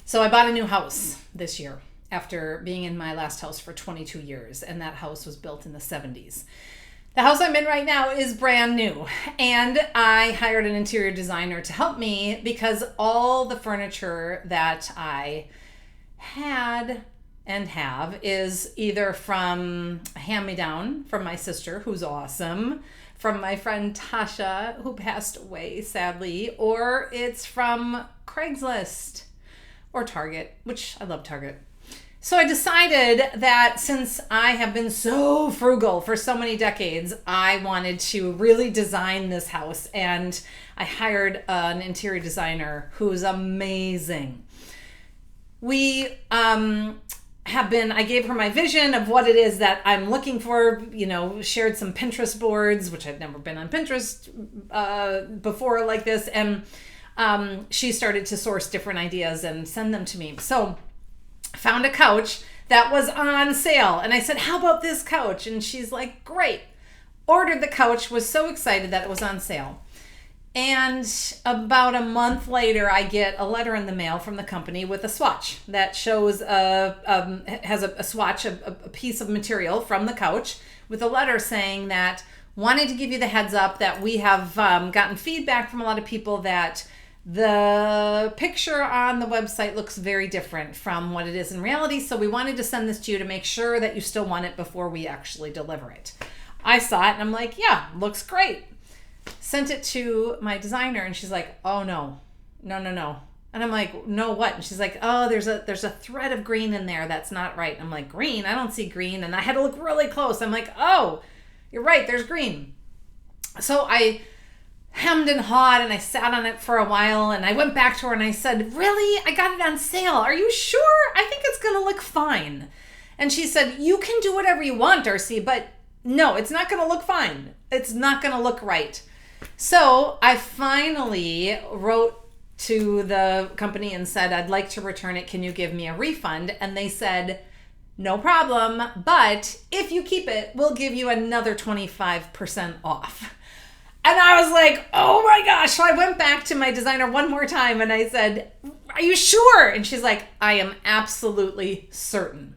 So I bought a new house this year after being in my last house for 22 years, and that house was built in the 70s. The house I'm in right now is brand new, and I hired an interior designer to help me because all the furniture that I had and have is either from a hand-me-down from my sister, who's awesome, from my friend Tasha, who passed away sadly, or it's from Craigslist or Target, which I love Target. So I decided that since I have been so frugal for so many decades, I wanted to really design this house, and I hired an interior designer who's amazing. I gave her my vision of what it is that I'm looking for, shared some Pinterest boards, which I'd never been on Pinterest before like this. And she started to source different ideas and send them to me. So found a couch that was on sale. And I said, how about this couch? And she's like, great. Ordered the couch, was so excited that it was on sale. And about a month later, I get a letter in the mail from the company with a swatch that shows has a swatch, a piece of material from the couch with a letter saying that wanted to give you the heads up that we have gotten feedback from a lot of people that the picture on the website looks very different from what it is in reality. So we wanted to send this to you to make sure that you still want it before we actually deliver it. I saw it and I'm like, yeah, looks great. Sent it to my designer and she's like, oh no. And I'm like, no, what? And she's like, oh, there's a thread of green in there that's not right. I'm like, green? I don't see green. And I had to look really close. I'm like, oh, you're right, there's green. So I hemmed and hawed and I sat on it for a while and I went back to her and I said, really? I got it on sale. Are you sure? I think it's gonna look fine. And she said, you can do whatever you want, Darcy, but no, it's not gonna look fine. It's not gonna look right. So I finally wrote to the company and said, I'd like to return it. Can you give me a refund? And they said, no problem, but if you keep it, we'll give you another 25% off. And I was like, oh my gosh. So I went back to my designer one more time and I said, are you sure? And she's like, I am absolutely certain.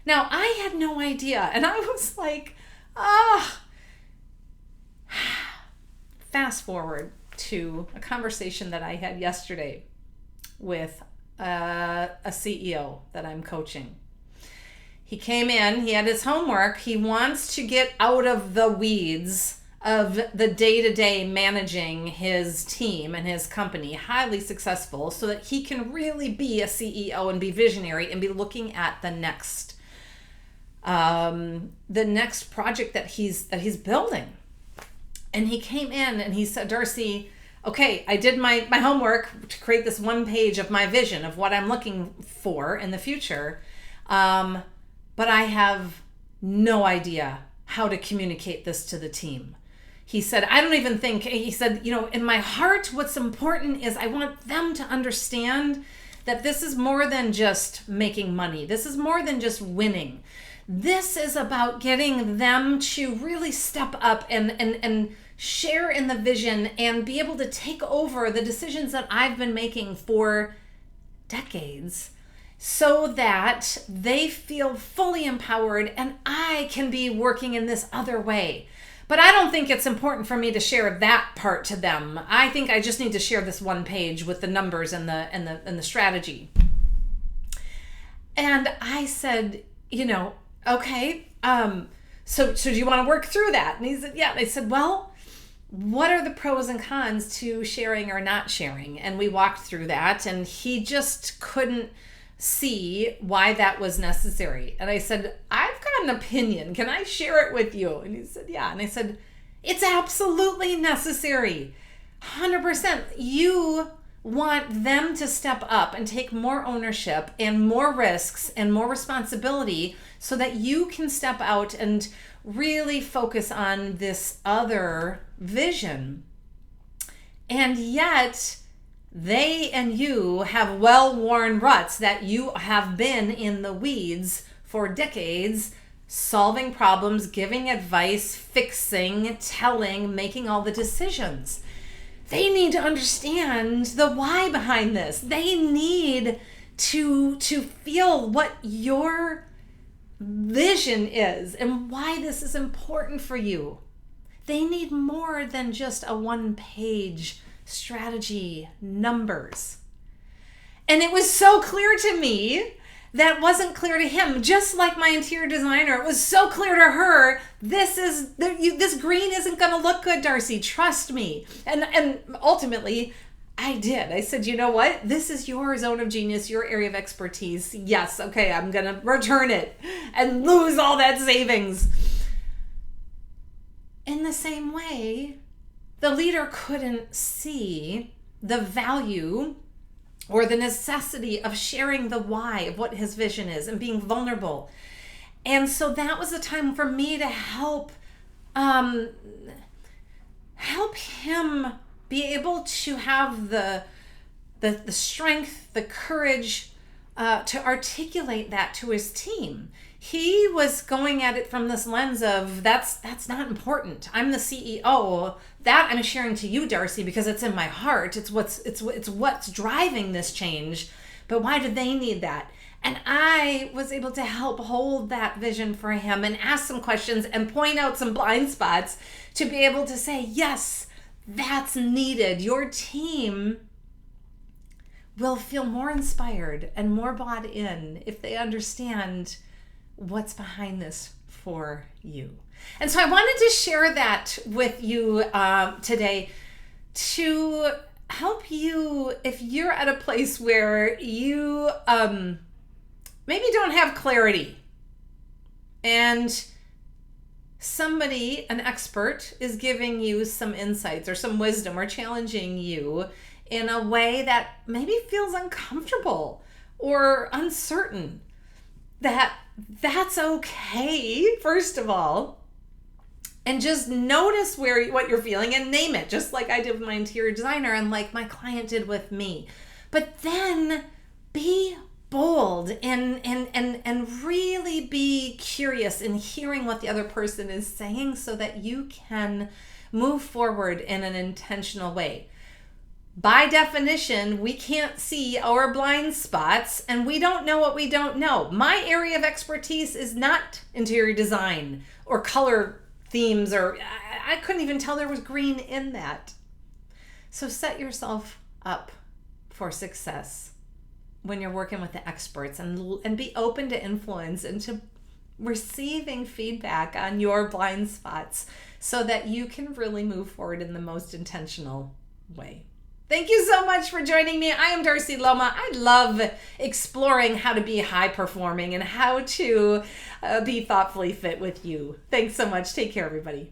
Now, I had no idea. And I was like, Fast forward to a conversation that I had yesterday with a CEO that I'm coaching. He came in, he had his homework. He wants to get out of the weeds of the day-to-day managing his team and his company, highly successful, so that he can really be a CEO and be visionary and be looking at the next project that he's building. And he came in and he said, Darcy, okay, I did my homework to create this one page of my vision of what I'm looking for in the future. But I have no idea how to communicate this to the team. He said, in my heart, what's important is I want them to understand that this is more than just making money. This is more than just winning. This is about getting them to really step up and share in the vision and be able to take over the decisions that I've been making for decades so that they feel fully empowered and I can be working in this other way. But I don't think it's important for me to share that part to them. I think I just need to share this one page with the numbers and the strategy. And I said, okay, so do you want to work through that? And he said, yeah. And I said, well, what are the pros and cons to sharing or not sharing? And we walked through that, and he just couldn't see why that was necessary. And I said, I've got an opinion. Can I share it with you? And he said, yeah. And I said, it's absolutely necessary. 100%. You want them to step up and take more ownership and more risks and more responsibility so that you can step out and really focus on this other vision. And yet they and you have well-worn ruts that you have been in the weeds for decades, solving problems, giving advice, fixing, telling, making all the decisions. They need to understand the why behind this. They need to feel what your vision is and why this is important for you. They need more than just a one-page strategy, numbers. And it was so clear to me that wasn't clear to him. Just like my interior designer, it was so clear to her, this green isn't going to look good, Darcy. Trust me. And ultimately, I did. I said, you know what? This is your zone of genius, your area of expertise. Yes, okay, I'm going to return it and lose all that savings. In the same way, the leader couldn't see the value or the necessity of sharing the why of what his vision is and being vulnerable. And so that was a time for me to help him be able to have the strength, the courage to articulate that to his team. He was going at it from this lens of that's not important. I'm the CEO. That I'm sharing to you, Darcy, because it's in my heart. It's what's driving this change. But why do they need that? And I was able to help hold that vision for him and ask some questions and point out some blind spots to be able to say, yes, that's needed. Your team will feel more inspired and more bought in if they understand what's behind this for you. And so I wanted to share that with you today to help you if you're at a place where you maybe don't have clarity and somebody, an expert, is giving you some insights or some wisdom or challenging you in a way that maybe feels uncomfortable or uncertain. That's okay, first of all. And just notice what you're feeling and name it, just like I did with my interior designer and like my client did with me. But then be bold and really be curious in hearing what the other person is saying so that you can move forward in an intentional way. By definition, we can't see our blind spots and we don't know what we don't know. My area of expertise is not interior design or color themes, or I couldn't even tell there was green in that. So set yourself up for success when you're working with the experts and be open to influence and to receiving feedback on your blind spots so that you can really move forward in the most intentional way. Thank you so much for joining me. I am Darcy Loma. I love exploring how to be high performing and how to be thoughtfully fit with you. Thanks so much. Take care, everybody.